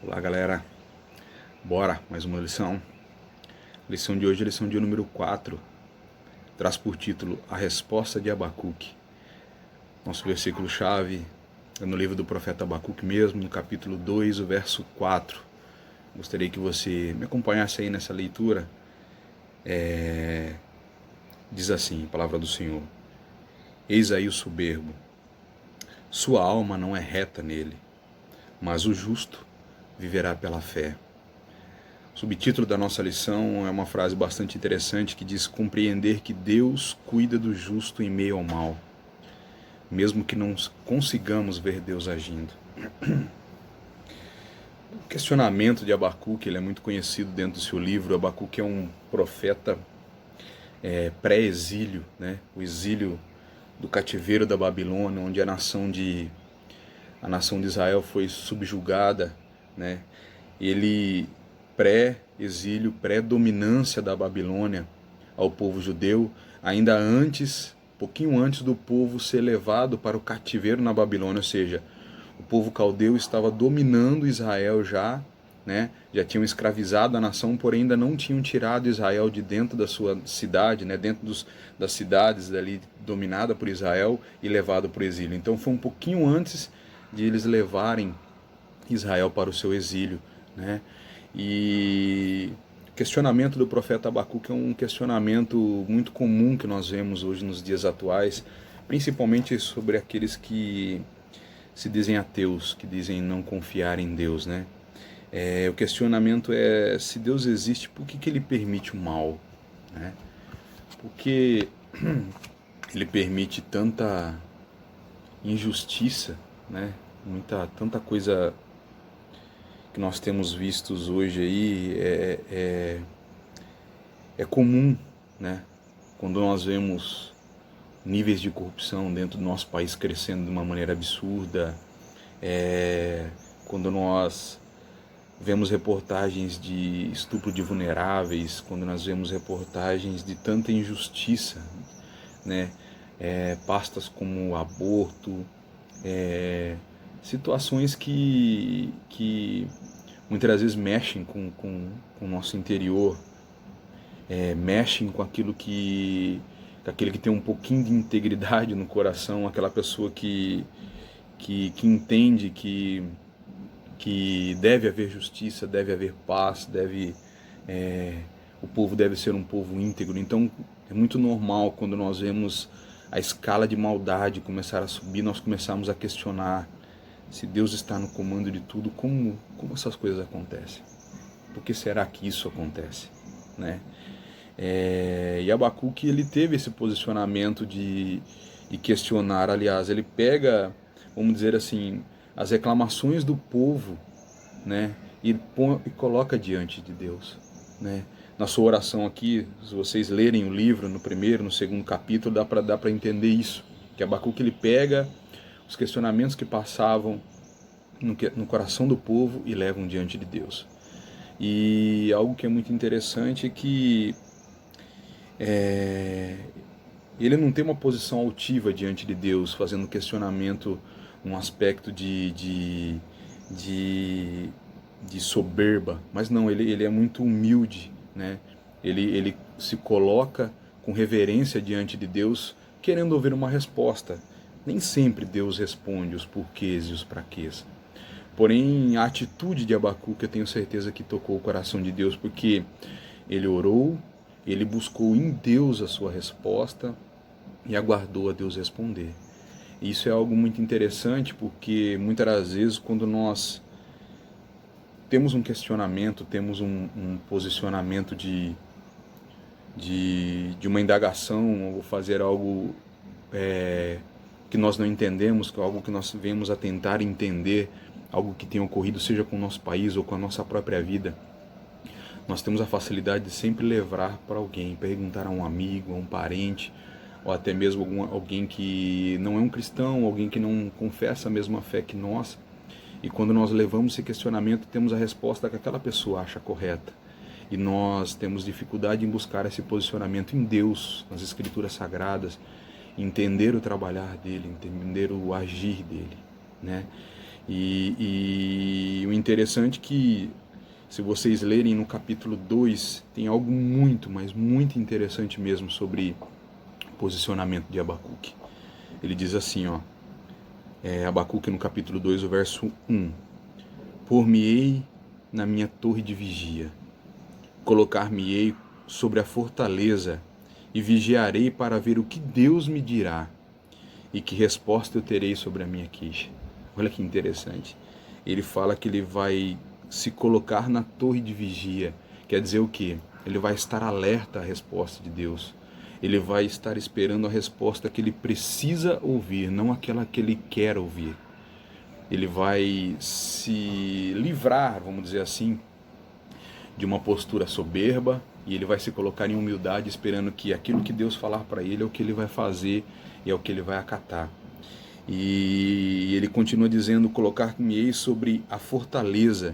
Olá galera, bora, mais uma lição. Lição de hoje é a lição de número 4, traz por título A Resposta de Abacuque. Nosso versículo-chave é no livro do profeta Abacuque mesmo, no capítulo 2, o verso 4. Gostaria que você me acompanhasse aí nessa leitura. Diz assim, a palavra do Senhor: Eis aí o soberbo, sua alma não é reta nele, mas o justo viverá pela fé. O subtítulo da nossa lição é uma frase bastante interessante que diz: compreender que Deus cuida do justo em meio ao mal, mesmo que não consigamos ver Deus agindo. O questionamento de Abacuque ele é muito conhecido dentro do seu livro. Abacuque é um profeta pré-exílio, né? O exílio do cativeiro da Babilônia, onde a nação de Israel foi subjugada, né? Ele pré-exílio, pré-dominância da Babilônia ao povo judeu, ainda antes, pouquinho antes do povo ser levado para o cativeiro na Babilônia, ou seja, o povo caldeu estava dominando Israel já, né? Já tinham escravizado a nação, porém ainda não tinham tirado Israel de dentro da sua cidade, né? Dentro das cidades dali dominada por Israel e levado para o exílio. Então foi um pouquinho antes de eles levarem Israel para o seu exílio, né? E o questionamento do profeta Abacuque é um questionamento muito comum que nós vemos hoje nos dias atuais, principalmente sobre aqueles que se dizem ateus, que dizem não confiar em Deus, né? O questionamento é: se Deus existe, por que ele permite o mal, né? Por que ele permite tanta injustiça, né? Tanta coisa que nós temos vistos hoje aí é comum, né? Quando nós vemos níveis de corrupção dentro do nosso país crescendo de uma maneira absurda, quando nós vemos reportagens de estupro de vulneráveis, quando nós vemos reportagens de tanta injustiça, né? Pastas como o aborto, situações que muitas vezes mexem com o nosso interior, mexem com aquilo aquele que tem um pouquinho de integridade no coração, aquela pessoa que entende que deve haver justiça, deve haver paz, o povo deve ser um povo íntegro. Então é muito normal quando nós vemos a escala de maldade começar a subir, nós começamos a questionar: se Deus está no comando de tudo, como essas coisas acontecem? Por que será que isso acontece, né? E Abacuque ele teve esse posicionamento de questionar. Aliás, ele pega, vamos dizer assim, as reclamações do povo, né, e coloca diante de Deus, né? Na sua oração aqui, se vocês lerem o livro no primeiro, no segundo capítulo, dá para entender isso, que Abacuque ele pega os questionamentos que passavam no coração do povo e levam diante de Deus. E algo que é muito interessante é que ele não tem uma posição altiva diante de Deus, fazendo questionamento, um aspecto de soberba, mas não, ele é muito humilde, né? Ele se coloca com reverência diante de Deus, querendo ouvir uma resposta. Nem sempre Deus responde os porquês e os praquês. Porém, a atitude de Abacuque eu tenho certeza que tocou o coração de Deus, porque ele orou, ele buscou em Deus a sua resposta e aguardou a Deus responder. E isso é algo muito interessante, porque muitas das vezes quando nós temos um questionamento, temos um posicionamento de uma indagação, ou fazer algo que nós não entendemos, algo que nós vemos a tentar entender, algo que tenha ocorrido, seja com o nosso país ou com a nossa própria vida, nós temos a facilidade de sempre levar para alguém, perguntar a um amigo, a um parente, ou até mesmo alguém que não é um cristão, alguém que não confessa a mesma fé que nós. E quando nós levamos esse questionamento, temos a resposta que aquela pessoa acha correta. E nós temos dificuldade em buscar esse posicionamento em Deus, nas Escrituras Sagradas, entender o trabalhar dele, entender o agir dele, né? E o interessante que, se vocês lerem no capítulo 2, tem algo muito, mas muito interessante mesmo sobre o posicionamento de Abacuque. Ele diz assim, ó, Abacuque no capítulo 2, o verso 1. Por-me-ei na minha torre de vigia, colocar-me-ei sobre a fortaleza e vigiarei para ver o que Deus me dirá e que resposta eu terei sobre a minha queixa. Olha que interessante. Ele fala que ele vai se colocar na torre de vigia. Quer dizer o quê? Ele vai estar alerta à resposta de Deus. Ele vai estar esperando a resposta que ele precisa ouvir, não aquela que ele quer ouvir. Ele vai se livrar, vamos dizer assim, de uma postura soberba, e ele vai se colocar em humildade, esperando que aquilo que Deus falar para ele é o que ele vai fazer e é o que ele vai acatar. E ele continua dizendo, colocar-me-ei sobre a fortaleza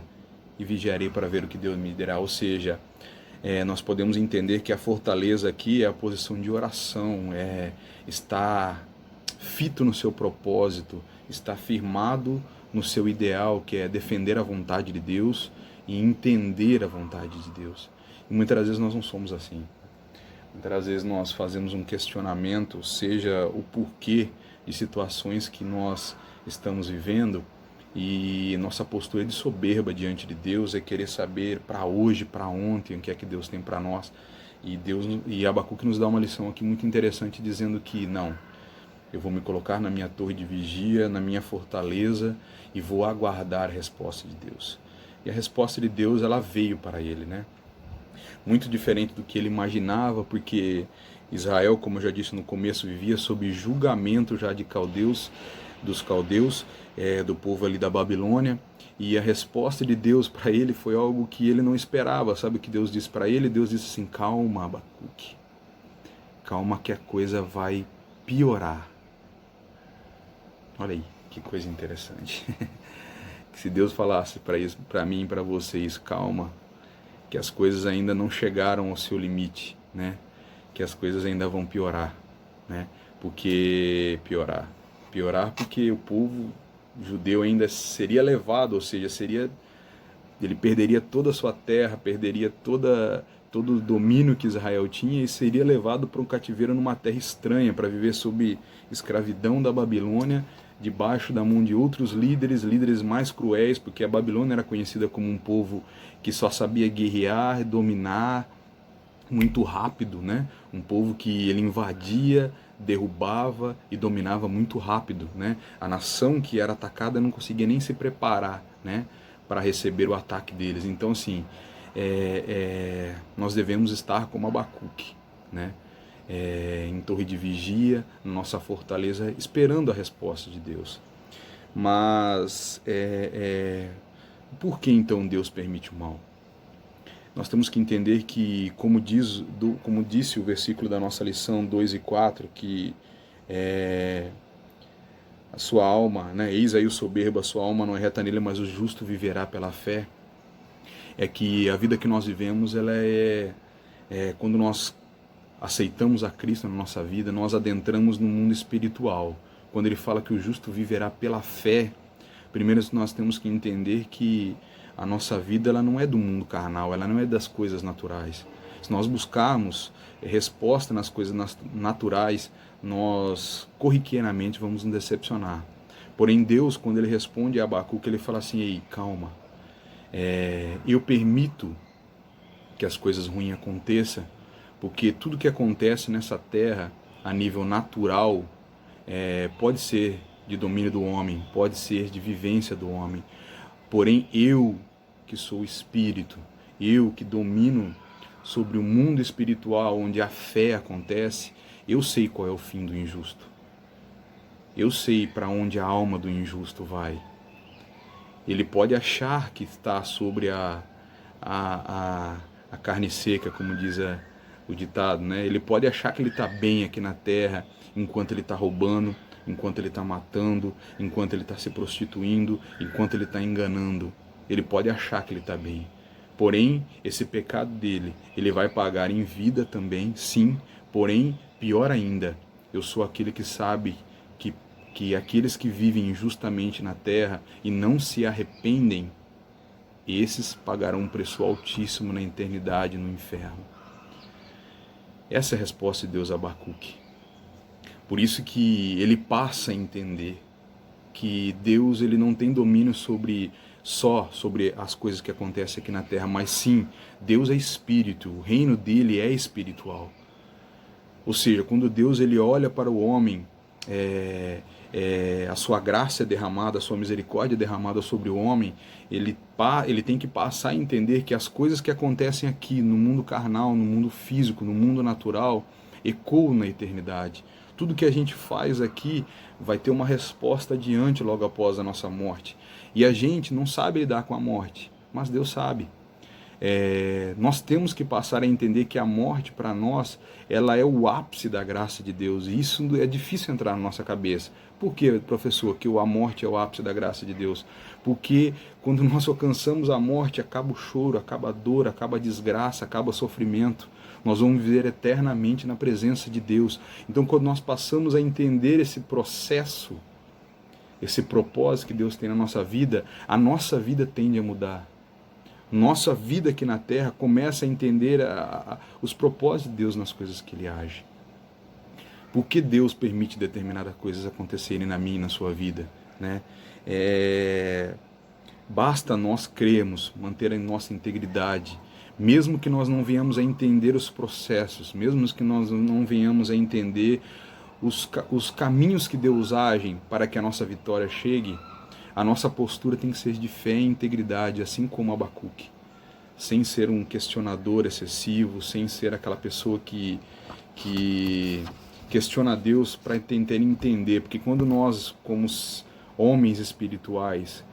e vigiarei para ver o que Deus me dirá. Ou seja, nós podemos entender que a fortaleza aqui é a posição de oração, é estar fito no seu propósito, estar firmado no seu ideal, que é defender a vontade de Deus e entender a vontade de Deus. E muitas vezes nós não somos assim. Muitas vezes nós fazemos um questionamento, seja o porquê de situações que nós estamos vivendo, e nossa postura de soberba diante de Deus é querer saber para hoje, para ontem, o que é que Deus tem para nós. E Abacuque nos dá uma lição aqui muito interessante, dizendo que não, eu vou me colocar na minha torre de vigia, na minha fortaleza, e vou aguardar a resposta de Deus. E a resposta de Deus, ela veio para ele, né? Muito diferente do que ele imaginava, porque Israel, como eu já disse no começo, vivia sob julgamento já de caldeus, dos caldeus, do povo ali da Babilônia, e a resposta de Deus para ele foi algo que ele não esperava. Sabe o que Deus disse para ele? Deus disse assim, calma, Abacuque, calma que a coisa vai piorar. Olha aí, que coisa interessante. Que se Deus falasse para mim e para vocês, calma, que as coisas ainda não chegaram ao seu limite, né? Que as coisas ainda vão piorar, né? Porque piorar porque o povo judeu ainda seria levado, ou seja, ele perderia toda a sua terra, perderia todo o domínio que Israel tinha e seria levado para um cativeiro numa terra estranha, para viver sob escravidão da Babilônia, debaixo da mão de outros líderes mais cruéis, porque a Babilônia era conhecida como um povo que só sabia guerrear, dominar muito rápido, né? Um povo que ele invadia, derrubava e dominava muito rápido, né? A nação que era atacada não conseguia nem se preparar, né, para receber o ataque deles. Então, assim, nós devemos estar como Abacuque, né? Em torre de vigia, na nossa fortaleza, esperando a resposta de Deus. Mas por que então Deus permite o mal? Nós temos que entender que, como disse o versículo da nossa lição 2 e 4, que a sua alma, né, eis aí o soberbo, a sua alma não é reta nele, mas o justo viverá pela fé. É que a vida que nós vivemos, ela quando nós aceitamos a Cristo na nossa vida, nós adentramos no mundo espiritual. Quando ele fala que o justo viverá pela fé, primeiro nós temos que entender que a nossa vida, ela não é do mundo carnal, ela não é das coisas naturais. Se nós buscarmos resposta nas coisas naturais, nós corriqueiramente vamos nos decepcionar. Porém, Deus, quando ele responde a Abacuque, ele fala assim, ei, calma, eu permito que as coisas ruins aconteçam, porque tudo que acontece nessa terra, a nível natural, pode ser de domínio do homem, pode ser de vivência do homem. Porém, eu, que sou espírito, eu que domino sobre o mundo espiritual, onde a fé acontece, eu sei qual é o fim do injusto. Eu sei para onde a alma do injusto vai. Ele pode achar que está sobre a carne seca, como diz o ditado, né? Ele pode achar que ele está bem aqui na terra, enquanto ele está roubando, enquanto ele está matando, enquanto ele está se prostituindo, enquanto ele está enganando. Ele pode achar que ele está bem. Porém, esse pecado dele, ele vai pagar em vida também, sim. Porém, pior ainda, eu sou aquele que sabe que aqueles que vivem injustamente na terra e não se arrependem, esses pagarão um preço altíssimo na eternidade no inferno. Essa é a resposta de Deus a Abacuque. Por isso que ele passa a entender que Deus ele não tem domínio só sobre as coisas que acontecem aqui na terra, mas sim, Deus é espírito, o reino dele é espiritual. Ou seja, quando Deus ele olha para o homem, a sua graça é derramada, a sua misericórdia é derramada sobre o homem, ele tem que passar a entender que as coisas que acontecem aqui no mundo carnal, no mundo físico, no mundo natural, ecoam na eternidade. Tudo que a gente faz aqui vai ter uma resposta adiante logo após a nossa morte. E a gente não sabe lidar com a morte, mas Deus sabe. Nós temos que passar a entender que a morte para nós, ela é o ápice da graça de Deus. E isso é difícil entrar na nossa cabeça. Por que, professor, que a morte é o ápice da graça de Deus? Porque quando nós alcançamos a morte, acaba o choro, acaba a dor, acaba a desgraça, acaba o sofrimento. Nós vamos viver eternamente na presença de Deus. Então, quando nós passamos a entender esse processo, esse propósito que Deus tem na nossa vida, a nossa vida tende a mudar. Nossa vida aqui na Terra começa a entender os propósitos de Deus nas coisas que Ele age. Por que Deus permite determinadas coisas acontecerem na minha e na sua vida? Né? Basta nós crermos, manter a nossa integridade, mesmo que nós não venhamos a entender os processos, mesmo que nós não venhamos a entender os caminhos que Deus age para que a nossa vitória chegue, a nossa postura tem que ser de fé e integridade, assim como Abacuque, sem ser um questionador excessivo, sem ser aquela pessoa que questiona Deus para tentar entender, porque quando nós, como homens espirituais,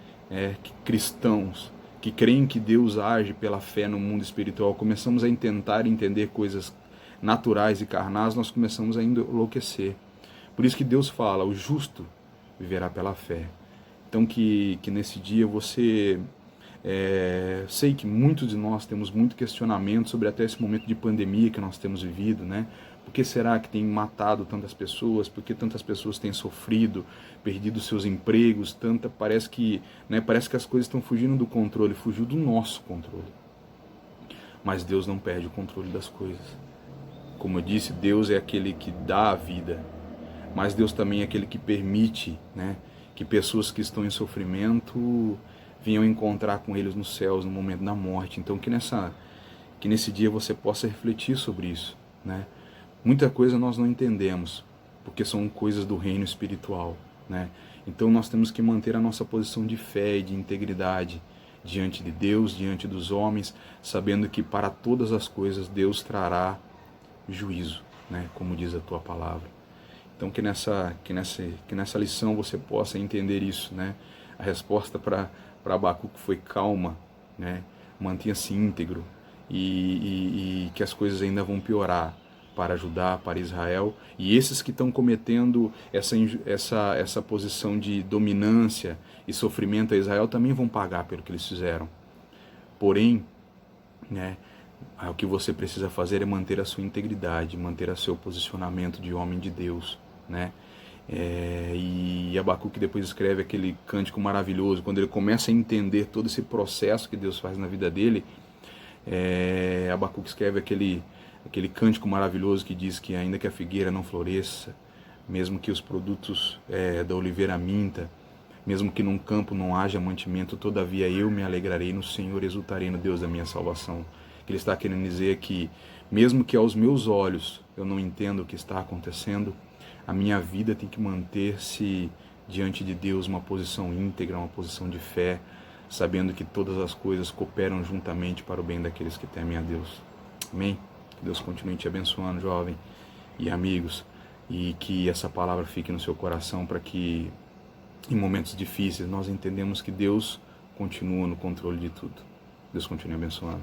cristãos, que creem que Deus age pela fé no mundo espiritual, começamos a tentar entender coisas naturais e carnais, nós começamos a enlouquecer. Por isso que Deus fala, o justo viverá pela fé. Então que nesse dia você... sei que muitos de nós temos muito questionamento sobre até esse momento de pandemia que nós temos vivido, né? Por que será que tem matado tantas pessoas? Por que tantas pessoas têm sofrido, perdido seus empregos? Parece que as coisas estão fugindo do controle, fugiu do nosso controle. Mas Deus não perde o controle das coisas. Como eu disse, Deus é aquele que dá a vida, mas Deus também é aquele que permite, né, que pessoas que estão em sofrimento venham encontrar com eles nos céus no momento da morte. Então que nesse dia você possa refletir sobre isso, né? Muita coisa nós não entendemos, porque são coisas do reino espiritual, né? Então nós temos que manter a nossa posição de fé e de integridade diante de Deus, diante dos homens, sabendo que para todas as coisas Deus trará juízo, né? Como diz a tua palavra. Então que nessa lição você possa entender isso, né? A resposta para Abacuque foi calma, né? Mantenha-se íntegro e que as coisas ainda vão piorar para Judá, para Israel, e esses que estão cometendo essa posição de dominância e sofrimento a Israel também vão pagar pelo que eles fizeram. Porém, né, o que você precisa fazer é manter a sua integridade, manter o seu posicionamento de homem de Deus, né? E Abacuque depois escreve aquele cântico maravilhoso, quando ele começa a entender todo esse processo que Deus faz na vida dele. Abacuque escreve aquele cântico maravilhoso que diz que ainda que a figueira não floresça, mesmo que os produtos da oliveira minta, mesmo que num campo não haja mantimento, todavia eu me alegrarei no Senhor, exultarei no Deus da minha salvação. Ele está querendo dizer que, mesmo que aos meus olhos eu não entenda o que está acontecendo, a minha vida tem que manter-se diante de Deus uma posição íntegra, uma posição de fé, sabendo que todas as coisas cooperam juntamente para o bem daqueles que temem a Deus. Amém? Que Deus continue te abençoando, jovem e amigos, e que essa palavra fique no seu coração para que, em momentos difíceis, nós entendemos que Deus continua no controle de tudo. Deus continue abençoando.